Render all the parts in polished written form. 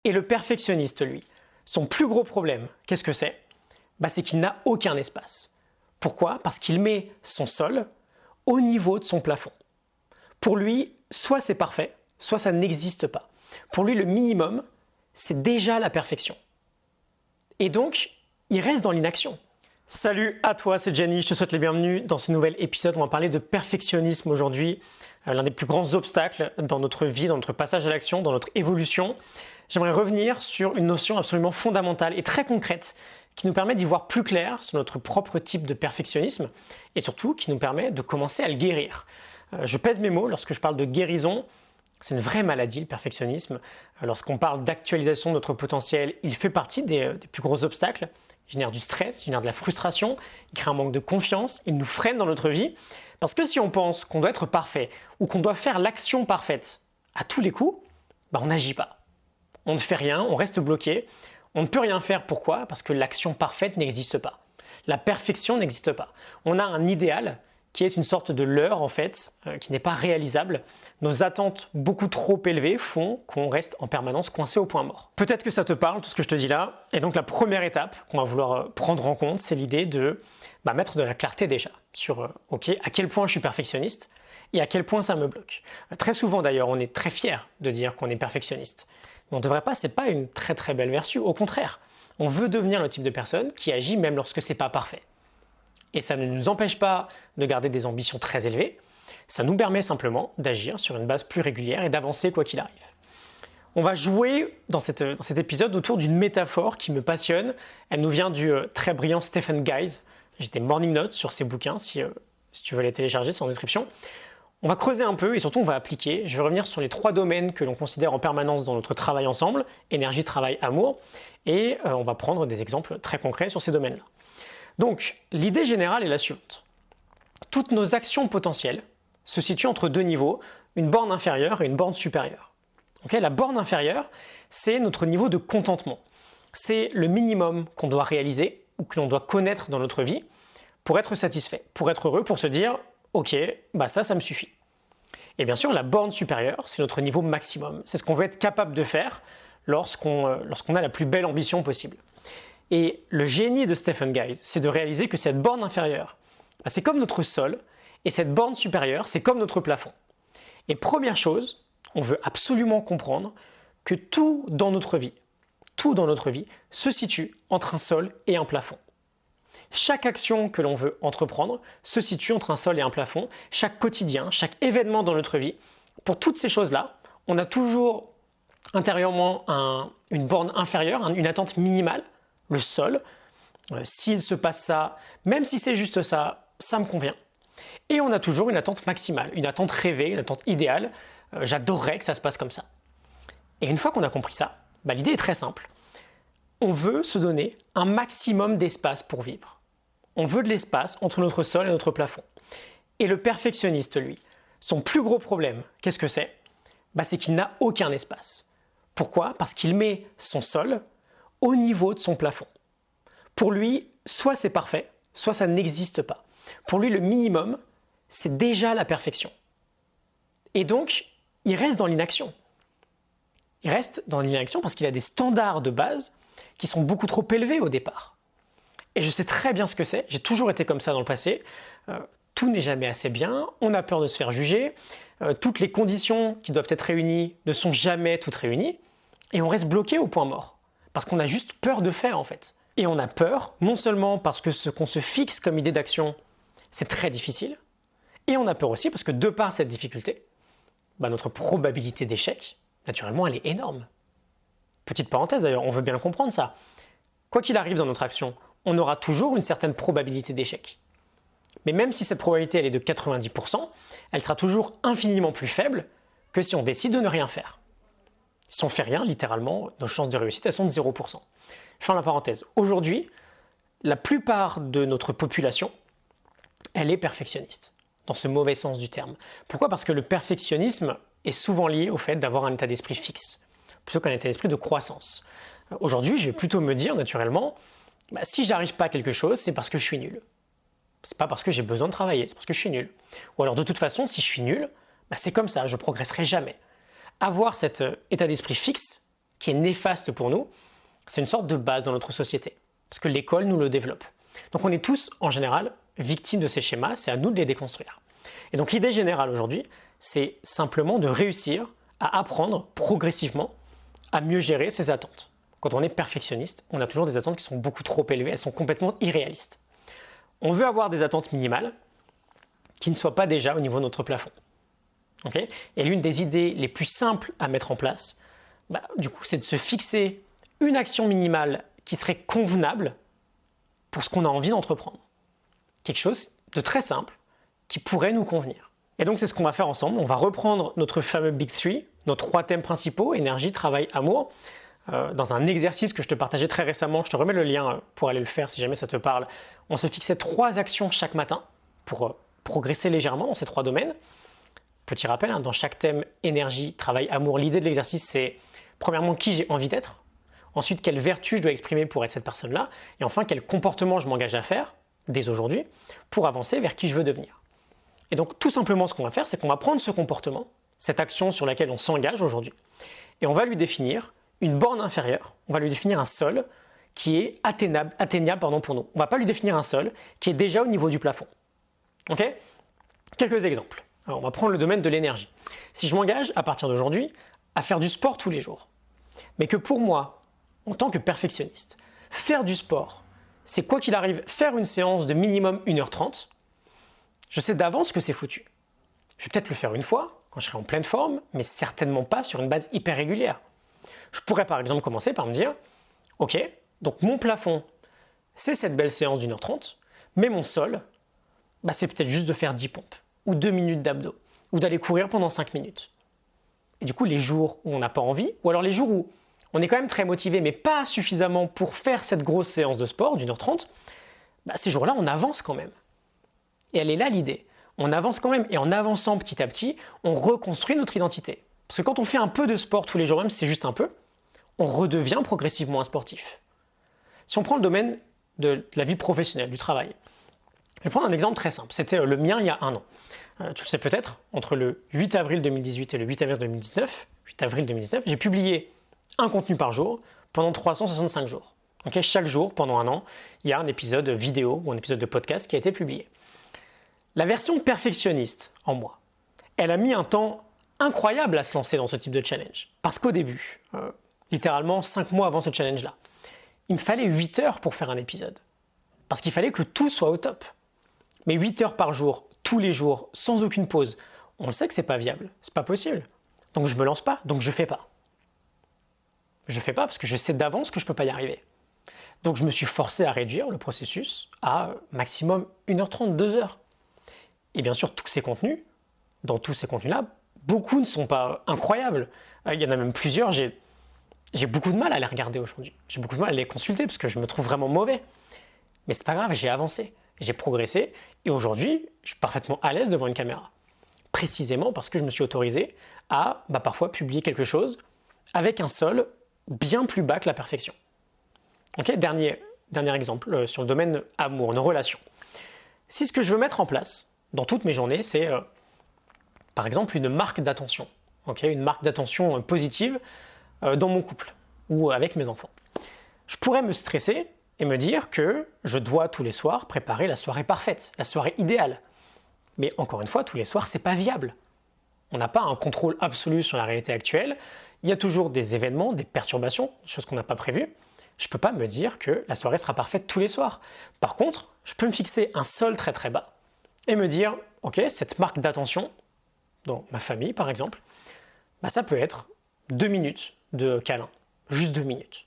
Et le perfectionniste, lui, son plus gros problème, qu'est-ce que c'est? C'est qu'il n'a aucun espace. Pourquoi? Parce qu'il met son sol au niveau de son plafond. Pour lui, soit c'est parfait, soit ça n'existe pas. Pour lui, le minimum, c'est déjà la perfection. Et donc, il reste dans l'inaction. Salut à toi, c'est Jenny, je te souhaite les bienvenus dans ce nouvel épisode. On va parler de perfectionnisme aujourd'hui, l'un des plus grands obstacles dans notre vie, dans notre passage à l'action, dans notre évolution. J'aimerais revenir sur une notion absolument fondamentale et très concrète qui nous permet d'y voir plus clair sur notre propre type de perfectionnisme et surtout qui nous permet de commencer à le guérir. Je pèse mes mots lorsque je parle de guérison. C'est une vraie maladie, le perfectionnisme. Lorsqu'on parle d'actualisation de notre potentiel, il fait partie des plus gros obstacles. Il génère du stress, il génère de la frustration, il crée un manque de confiance, il nous freine dans notre vie. Parce que si on pense qu'on doit être parfait ou qu'on doit faire l'action parfaite à tous les coups, on n'agit pas. On ne fait rien, on reste bloqué. On ne peut rien faire. Pourquoi? Parce que l'action parfaite n'existe pas. La perfection n'existe pas. On a un idéal qui est une sorte de leurre en fait, qui n'est pas réalisable. Nos attentes beaucoup trop élevées font qu'on reste en permanence coincé au point mort. Peut-être que ça te parle, tout ce que je te dis là. Et donc la première étape qu'on va vouloir prendre en compte, c'est l'idée de mettre de la clarté déjà sur à quel point je suis perfectionniste et à quel point ça me bloque. Très souvent d'ailleurs, on est très fier de dire qu'on est perfectionniste. Mais on ne devrait pas, c'est pas une très très belle vertu. Au contraire, on veut devenir le type de personne qui agit même lorsque c'est pas parfait. Et ça ne nous empêche pas de garder des ambitions très élevées. Ça nous permet simplement d'agir sur une base plus régulière et d'avancer quoi qu'il arrive. On va jouer dans cet épisode autour d'une métaphore qui me passionne. Elle nous vient du très brillant Stephen Guise. J'ai des morning notes sur ses bouquins si tu veux les télécharger, c'est en description. On va creuser un peu et surtout on va appliquer. Je vais revenir sur les 3 domaines que l'on considère en permanence dans notre travail ensemble, énergie, travail, amour. Et on va prendre des exemples très concrets sur ces domaines-là. Donc, l'idée générale est la suivante. Toutes nos actions potentielles se situent entre 2 niveaux, une borne inférieure et une borne supérieure. La borne inférieure, c'est notre niveau de contentement. C'est le minimum qu'on doit réaliser ou que l'on doit connaître dans notre vie pour être satisfait, pour être heureux, pour se dire « Ok, ça me suffit ». Et bien sûr, la borne supérieure, c'est notre niveau maximum. C'est ce qu'on veut être capable de faire lorsqu'on a la plus belle ambition possible. Et le génie de Stephen Guise, c'est de réaliser que cette borne inférieure, c'est comme notre sol, et cette borne supérieure, c'est comme notre plafond. Et première chose, on veut absolument comprendre que tout dans notre vie se situe entre un sol et un plafond. Chaque action que l'on veut entreprendre se situe entre un sol et un plafond. Chaque quotidien, chaque événement dans notre vie, pour toutes ces choses-là, on a toujours intérieurement une borne inférieure, une attente minimale, le sol. S'il se passe ça, même si c'est juste ça, ça me convient. Et on a toujours une attente maximale, une attente rêvée, une attente idéale. J'adorerais que ça se passe comme ça. Et une fois qu'on a compris ça, l'idée est très simple. On veut se donner un maximum d'espace pour vivre. On veut de l'espace entre notre sol et notre plafond. Et le perfectionniste, lui, son plus gros problème, qu'est-ce que c'est? C'est qu'il n'a aucun espace. Pourquoi? Parce qu'il met son sol au niveau de son plafond. Pour lui, soit c'est parfait, soit ça n'existe pas. Pour lui, le minimum, c'est déjà la perfection. Et donc, il reste dans l'inaction. Il reste dans l'inaction parce qu'il a des standards de base qui sont beaucoup trop élevés au départ. Et je sais très bien ce que c'est, j'ai toujours été comme ça dans le passé. Tout n'est jamais assez bien, on a peur de se faire juger, toutes les conditions qui doivent être réunies ne sont jamais toutes réunies, et on reste bloqué au point mort. Parce qu'on a juste peur de faire en fait. Et on a peur, non seulement parce que ce qu'on se fixe comme idée d'action, c'est très difficile, et on a peur aussi parce que de par cette difficulté, notre probabilité d'échec, naturellement, elle est énorme. Petite parenthèse d'ailleurs, on veut bien le comprendre ça. Quoi qu'il arrive dans notre action, on aura toujours une certaine probabilité d'échec. Mais même si cette probabilité elle est de 90%, elle sera toujours infiniment plus faible que si on décide de ne rien faire. Si on fait rien, littéralement, nos chances de réussite elles sont de 0%. Je ferme la parenthèse. Aujourd'hui, la plupart de notre population, elle est perfectionniste, dans ce mauvais sens du terme. Pourquoi? Parce que le perfectionnisme est souvent lié au fait d'avoir un état d'esprit fixe, plutôt qu'un état d'esprit de croissance. Aujourd'hui, je vais plutôt me dire naturellement, si j'arrive pas à quelque chose, c'est parce que je suis nul. C'est pas parce que j'ai besoin de travailler, c'est parce que je suis nul. Ou alors de toute façon, si je suis nul, c'est comme ça, je progresserai jamais. Avoir cet état d'esprit fixe qui est néfaste pour nous, c'est une sorte de base dans notre société, parce que l'école nous le développe. Donc on est tous, en général, victimes de ces schémas, c'est à nous de les déconstruire. Et donc l'idée générale aujourd'hui, c'est simplement de réussir à apprendre progressivement à mieux gérer ses attentes. Quand on est perfectionniste, on a toujours des attentes qui sont beaucoup trop élevées, elles sont complètement irréalistes. On veut avoir des attentes minimales qui ne soient pas déjà au niveau de notre plafond. Okay. Et l'une des idées les plus simples à mettre en place, du coup, c'est de se fixer une action minimale qui serait convenable pour ce qu'on a envie d'entreprendre. Quelque chose de très simple qui pourrait nous convenir. Et donc, c'est ce qu'on va faire ensemble. On va reprendre notre fameux Big Three, nos 3 thèmes principaux, énergie, travail, amour, dans un exercice que je te partageais très récemment. Je te remets le lien pour aller le faire si jamais ça te parle. On se fixait 3 actions chaque matin pour progresser légèrement dans ces 3 domaines. Petit rappel, dans chaque thème, énergie, travail, amour, l'idée de l'exercice, c'est premièrement qui j'ai envie d'être, ensuite quelle vertu je dois exprimer pour être cette personne-là, et enfin quel comportement je m'engage à faire dès aujourd'hui pour avancer vers qui je veux devenir. Et donc tout simplement ce qu'on va faire, c'est qu'on va prendre ce comportement, cette action sur laquelle on s'engage aujourd'hui, et on va lui définir une borne inférieure, on va lui définir un seuil qui est atteignable pour nous. On ne va pas lui définir un seuil qui est déjà au niveau du plafond. Okay. Quelques exemples. Alors, on va prendre le domaine de l'énergie. Si je m'engage à partir d'aujourd'hui à faire du sport tous les jours, mais que pour moi, en tant que perfectionniste, faire du sport, c'est quoi qu'il arrive, faire une séance de minimum 1h30, je sais d'avance que c'est foutu. Je vais peut-être le faire une fois, quand je serai en pleine forme, mais certainement pas sur une base hyper régulière. Je pourrais par exemple commencer par me dire, ok, donc mon plafond, c'est cette belle séance d'1h30, mais mon sol, c'est peut-être juste de faire 10 pompes, ou 2 minutes d'abdos, ou d'aller courir pendant 5 minutes. Et du coup, les jours où on n'a pas envie, ou alors les jours où on est quand même très motivé, mais pas suffisamment pour faire cette grosse séance de sport d'1h30, ces jours-là, on avance quand même. Et elle est là l'idée. On avance quand même, et en avançant petit à petit, on reconstruit notre identité. Parce que quand on fait un peu de sport tous les jours, même si c'est juste un peu, on redevient progressivement un sportif. Si on prend le domaine de la vie professionnelle, du travail, je vais prendre un exemple très simple. C'était le mien il y a 1 an. Tu le sais peut-être, entre le 8 avril 2018 et le 8 avril 2019, j'ai publié un contenu par jour pendant 365 jours. Okay, chaque jour, pendant 1 an, il y a un épisode vidéo ou un épisode de podcast qui a été publié. La version perfectionniste en moi, elle a mis un temps incroyable à se lancer dans ce type de challenge. Parce qu'au début, littéralement 5 mois avant ce challenge-là, il me fallait 8 heures pour faire un épisode. Parce qu'il fallait que tout soit au top. Mais 8 heures par jour, tous les jours, sans aucune pause, on le sait que c'est pas viable, c'est pas possible. Donc je me lance pas, donc je fais pas. Je fais pas parce que je sais d'avance que je peux pas y arriver. Donc je me suis forcé à réduire le processus à maximum 1h30, 2 heures. Et bien sûr, tous ces contenus, dans tous ces contenus-là, beaucoup ne sont pas incroyables. Il y en a même plusieurs, j'ai beaucoup de mal à les regarder aujourd'hui. J'ai beaucoup de mal à les consulter parce que je me trouve vraiment mauvais. Mais c'est pas grave, j'ai avancé, j'ai progressé et aujourd'hui, je suis parfaitement à l'aise devant une caméra. Précisément parce que je me suis autorisé à parfois publier quelque chose avec un sol bien plus bas que la perfection. Okay, dernier exemple sur le domaine amour, nos relations. Si ce que je veux mettre en place dans toutes mes journées, c'est par exemple une marque d'attention, une marque d'attention positive dans mon couple ou avec mes enfants. Je pourrais me stresser et me dire que je dois tous les soirs préparer la soirée parfaite, la soirée idéale. Mais encore une fois, tous les soirs, c'est pas viable. On n'a pas un contrôle absolu sur la réalité actuelle. Il y a toujours des événements, des perturbations, des choses qu'on n'a pas prévues. Je ne peux pas me dire que la soirée sera parfaite tous les soirs. Par contre, je peux me fixer un sol très très bas et me dire, ok, cette marque d'attention, dans ma famille par exemple, ça peut être 2 minutes de câlin, juste 2 minutes.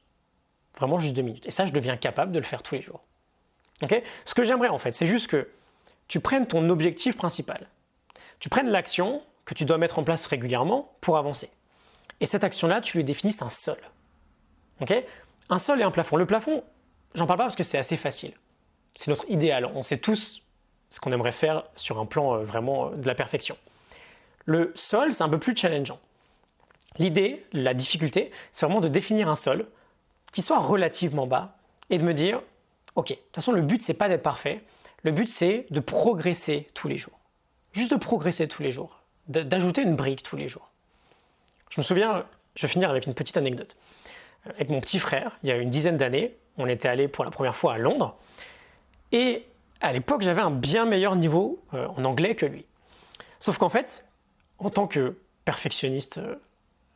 Vraiment juste 2 minutes. Et ça, je deviens capable de le faire tous les jours. Okay. Ce que j'aimerais en fait, c'est juste que tu prennes ton objectif principal. Tu prennes l'action que tu dois mettre en place régulièrement pour avancer. Et cette action-là, tu lui définisses un sol. Okay. Un sol et un plafond. Le plafond, j'en parle pas parce que c'est assez facile. C'est notre idéal. On sait tous ce qu'on aimerait faire sur un plan vraiment de la perfection. Le sol, c'est un peu plus challengeant. L'idée, la difficulté, c'est vraiment de définir un sol qui soit relativement bas et de me dire, ok, de toute façon, le but, c'est pas d'être parfait. Le but, c'est de progresser tous les jours. Juste de progresser tous les jours. D'ajouter une brique tous les jours. Je me souviens, je vais finir avec une petite anecdote. Avec mon petit frère, il y a une dizaine d'années, on était allé pour la première fois à Londres. Et à l'époque, j'avais un bien meilleur niveau en anglais que lui. Sauf qu'en fait, en tant que perfectionniste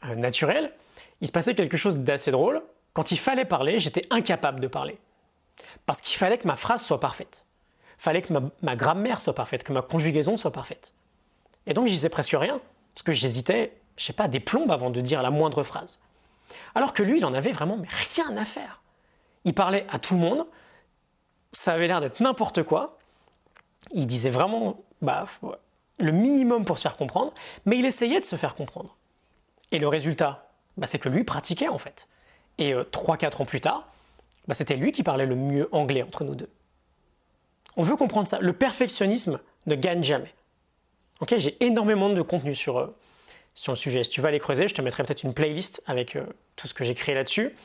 naturel, il se passait quelque chose d'assez drôle. Quand il fallait parler, j'étais incapable de parler. Parce qu'il fallait que ma phrase soit parfaite. Il fallait que ma grammaire soit parfaite, que ma conjugaison soit parfaite. Et donc, je disais presque rien, parce que j'hésitais, je sais pas, des plombes avant de dire la moindre phrase. Alors que lui, il en avait vraiment rien à faire. Il parlait à tout le monde, ça avait l'air d'être n'importe quoi. Il disait vraiment le minimum pour se faire comprendre, mais il essayait de se faire comprendre. Et le résultat, c'est que lui pratiquait en fait. Et 3-4 ans plus tard, c'était lui qui parlait le mieux anglais entre nous deux. On veut comprendre ça. Le perfectionnisme ne gagne jamais. Okay, j'ai énormément de contenu sur le sujet. Si tu veux aller creuser, je te mettrai peut-être une playlist avec tout ce que j'ai créé là-dessus.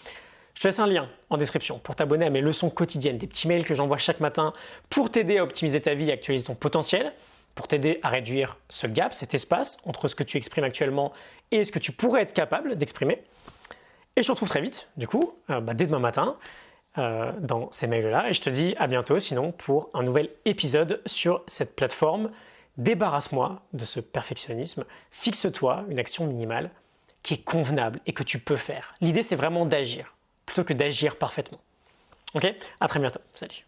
Je te laisse un lien en description pour t'abonner à mes leçons quotidiennes, des petits mails que j'envoie chaque matin pour t'aider à optimiser ta vie et actualiser ton potentiel, pour t'aider à réduire ce gap, cet espace entre ce que tu exprimes actuellement et ce que tu pourrais être capable d'exprimer. Et je te retrouve très vite, du coup, dès demain matin, dans ces mails-là. Et je te dis à bientôt, sinon, pour un nouvel épisode sur cette plateforme. Débarrasse-moi de ce perfectionnisme. Fixe-toi une action minimale qui est convenable et que tu peux faire. L'idée, c'est vraiment d'agir, plutôt que d'agir parfaitement. Ok ? À très bientôt. Salut.